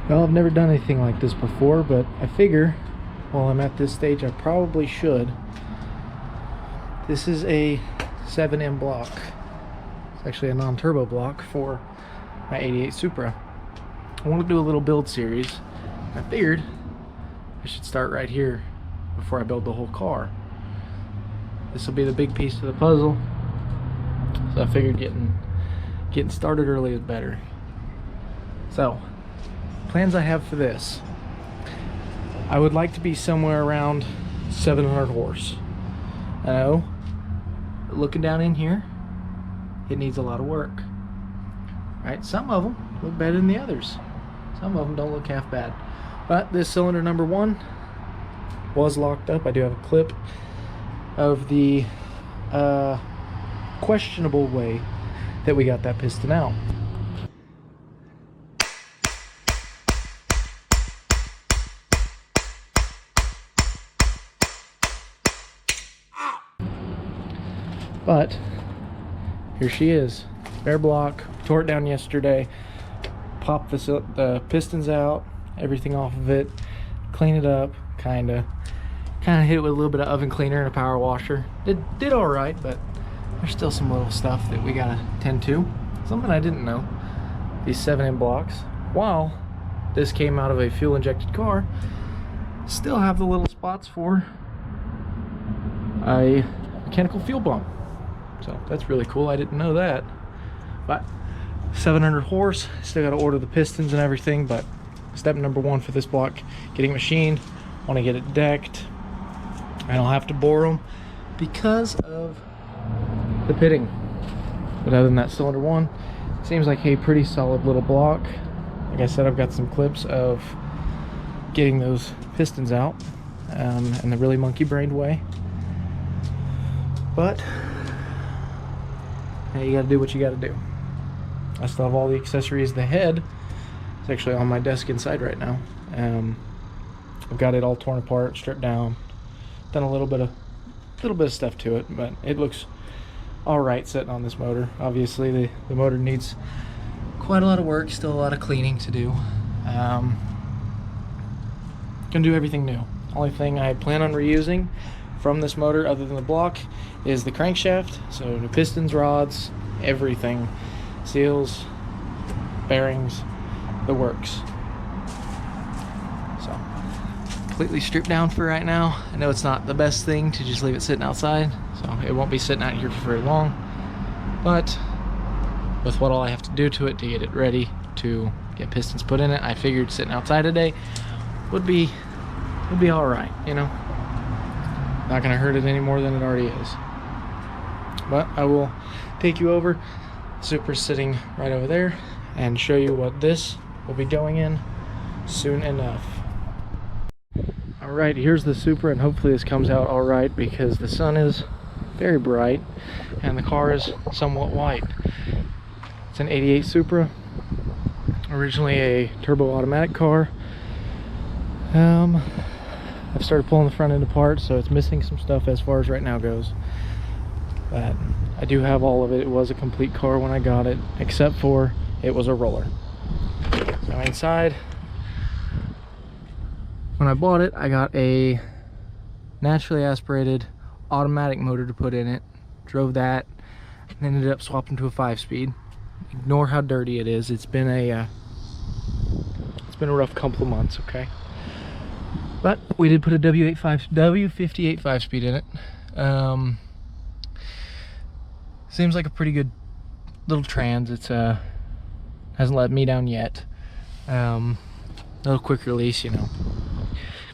Well, I've never done anything like this before, but I figure while I'm at this stage I probably should. This is a 7M block. It's actually a non-turbo block for my 88 Supra. I want to do a little build series. I figured I should start right here before I build the whole car. This will be the big piece to the puzzle, so I figured getting started early is better. So, plans I have for this: I would like to be somewhere around 700 horse. I know, looking down in here, it needs a lot of work. Right? Some of them look better than the others. Some of them don't look half bad. But this cylinder number 1 was locked up. I do have a clip of the questionable way that we got that piston out. But here she is, bare block. Tore it down yesterday, popped the pistons out, everything off of it, clean it up, kind of hit it with a little bit of oven cleaner and a power washer. Did all right, but there's still some little stuff that we gotta tend to. Something I didn't know: these 7M blocks, while this came out of a fuel injected car, still have the little spots for a mechanical fuel pump. So that's really cool. I didn't know that. But 700 horse, still got to order the pistons and everything. But step number 1 for this block: getting machined. Want to get it decked, and I'll have to bore them because of the pitting. But other than that, cylinder 1 seems like a pretty solid little block. Like I said, I've got some clips of getting those pistons out in the really monkey-brained way. But hey, you gotta do what you gotta do. I still have all the accessories. The head is actually on my desk inside right now. I've got it all torn apart, stripped down, done a little bit of stuff to it, but it looks all right sitting on this motor. Obviously, the motor needs quite a lot of work, still a lot of cleaning to do. Gonna do everything new. Only thing I plan on reusing from this motor, other than the block, is the crankshaft. So the pistons, rods, everything, seals, bearings, the works. So completely stripped down for right now. I know it's not the best thing to just leave it sitting outside, so it won't be sitting out here for very long, but with what all I have to do to it to get it ready to get pistons put in it, I figured sitting outside today would be all right, you know. Not gonna hurt it any more than it already is. But I will take you over. Supra's sitting right over there, and show you what this will be going in soon enough. Alright, here's the Supra, and hopefully this comes out alright because the sun is very bright and the car is somewhat white. It's an 88 Supra, originally a turbo automatic car. I've started pulling the front end apart, so it's missing some stuff as far as right now goes. But I do have all of it. It was a complete car when I got it, except for it was a roller. So inside, when I bought it, I got a naturally aspirated automatic motor to put in it. Drove that, and ended up swapping to a 5-speed. Ignore how dirty it is. It's been a rough couple of months, okay? But we did put a W58 5-speed in it. Seems like a pretty good little trans. It's hasn't let me down yet. A little quick release, you know,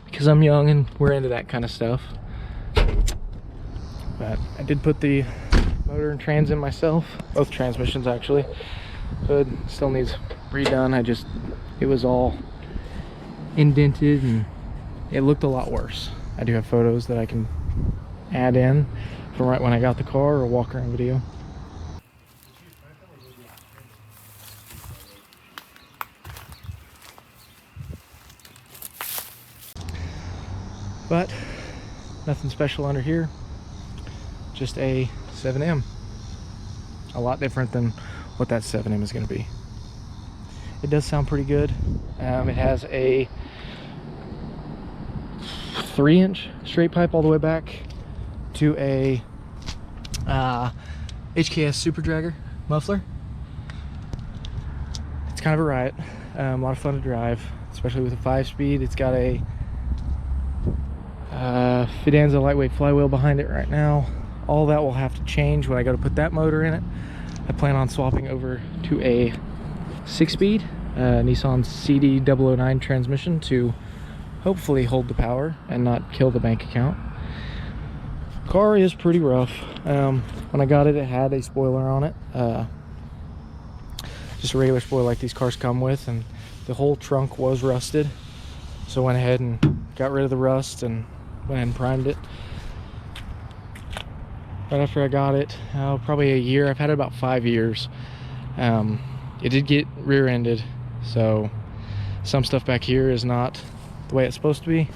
because I'm young and we're into that kind of stuff. But I did put the motor and trans in myself, both transmissions actually. Hood still needs redone. It was all indented and it looked a lot worse. I do have photos that I can add in from right when I got the car, or walk around video. But nothing special under here, just a 7M. A lot different than what that 7M is going to be. It does sound pretty good. It has a 3-inch straight pipe all the way back to a HKS Super Dragger muffler. It's kind of a riot. A lot of fun to drive, especially with a 5-speed. It's got a Fidanza lightweight flywheel behind it right now. All that will have to change when I go to put that motor in it. I plan on swapping over to a 6-speed Nissan CD009 transmission to hopefully hold the power and not kill the bank account. Car is pretty rough. When I got it, it had a spoiler on it, just a regular spoiler like these cars come with, and the whole trunk was rusted, so I went ahead and got rid of the rust and went ahead and primed it. Right after I got it, probably a year. I've had it about 5 years. It did get rear-ended, so some stuff back here is not the way it's supposed to be.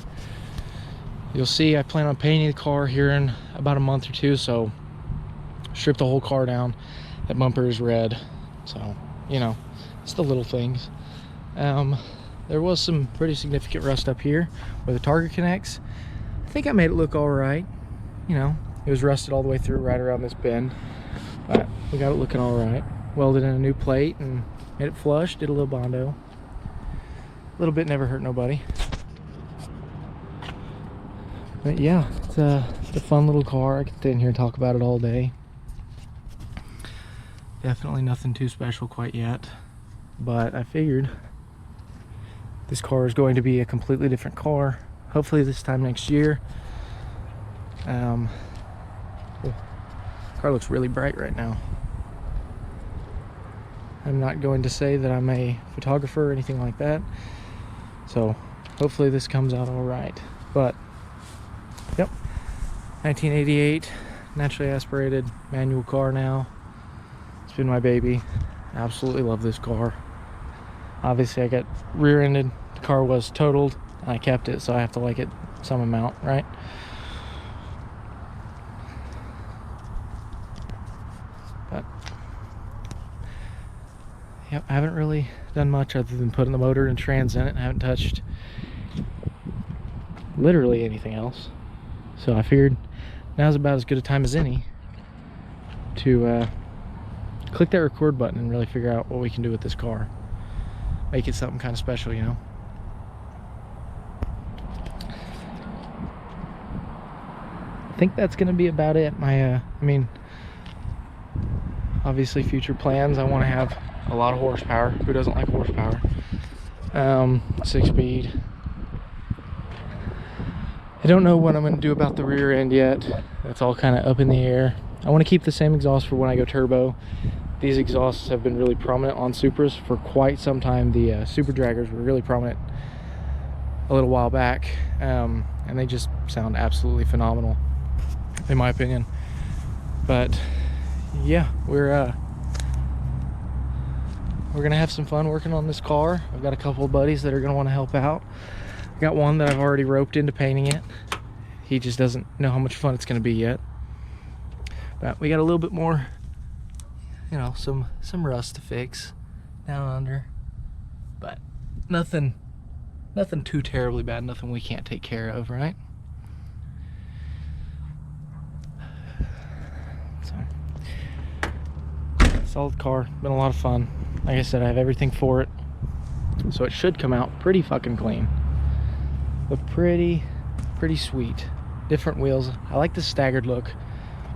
You'll see I plan on painting the car here in about a month or two, so strip the whole car down. That bumper is red, so you know, it's the little things. There was some pretty significant rust up here where the target connects. I think I made it look all right. You know, it was rusted all the way through right around this bend, but we got it looking all right. Welded in a new plate and made it flush, did a little Bondo. A little bit never hurt nobody. But yeah, it's a fun little car. I could sit in here and talk about it all day. Definitely nothing too special quite yet, but I figured this car is going to be a completely different car, hopefully this time next year. The car looks really bright right now. I'm not going to say that I'm a photographer or anything like that, so hopefully this comes out all right. But yep, 1988 naturally aspirated manual car now. It's been my baby. I absolutely love this car. Obviously I got rear-ended, the car was totaled, and I kept it, so I have to like it some amount, right? But yep, I haven't really done much other than putting the motor and trans in it. I haven't touched literally anything else. So I figured now's about as good a time as any to click that record button and really figure out what we can do with this car. Make it something kind of special, you know? I think that's gonna be about it. I mean, obviously future plans, I want to have a lot of horsepower. Who doesn't like horsepower? 6-speed. I don't know what I'm going to do about the rear end yet. That's all kind of up in the air. I want to keep the same exhaust for when I go turbo. These exhausts have been really prominent on Supras for quite some time. The Super Draggers were really prominent a little while back, and they just sound absolutely phenomenal in my opinion. But yeah, we're gonna have some fun working on this car. I've got a couple of buddies that are gonna want to help out. I got one that I've already roped into painting it. He just doesn't know how much fun it's gonna be yet. But we got a little bit more, you know, some rust to fix down under, but nothing too terribly bad, nothing we can't take care of, right? So solid car, been a lot of fun. Like I said, I have everything for it, so it should come out pretty fucking clean, but pretty sweet. Different wheels. I like the staggered look,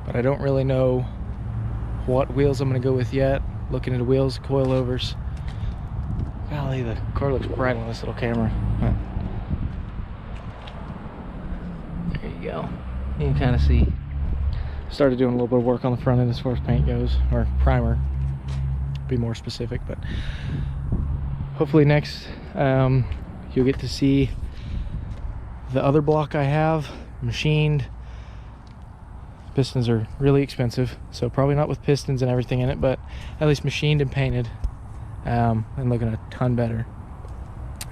but I don't really know what wheels I'm gonna go with yet. Looking at the wheels, coilovers. Golly, the car looks bright on this little camera. There you go. You can kind of see. Started doing a little bit of work on the front end as far as paint goes, or primer, be more specific. But hopefully next you'll get to see the other block I have machined. Pistons are really expensive, so probably not with pistons and everything in it, but at least machined and painted, and looking a ton better.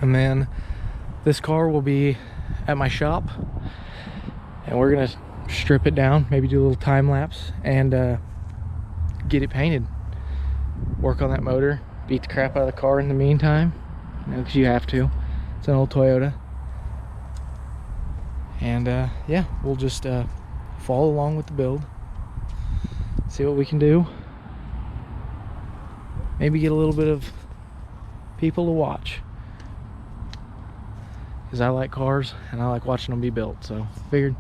And then this car will be at my shop, and we're gonna strip it down, maybe do a little time lapse, and get it painted, work on that motor, beat the crap out of the car in the meantime, you know, because you have to. It's an old Toyota. And yeah, we'll just follow along with the build, see what we can do. Maybe get a little bit of people to watch, because I like cars and I like watching them be built. So figured,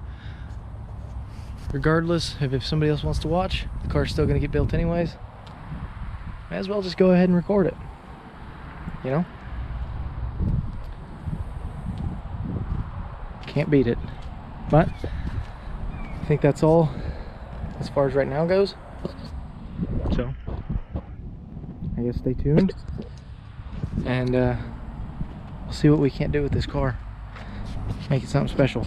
regardless if somebody else wants to watch, the car's still gonna get built anyways. May as well just go ahead and record it, you know? Can't beat it. But I think that's all as far as right now goes. So I guess stay tuned, and we'll see what we can't do with this car. Make it something special.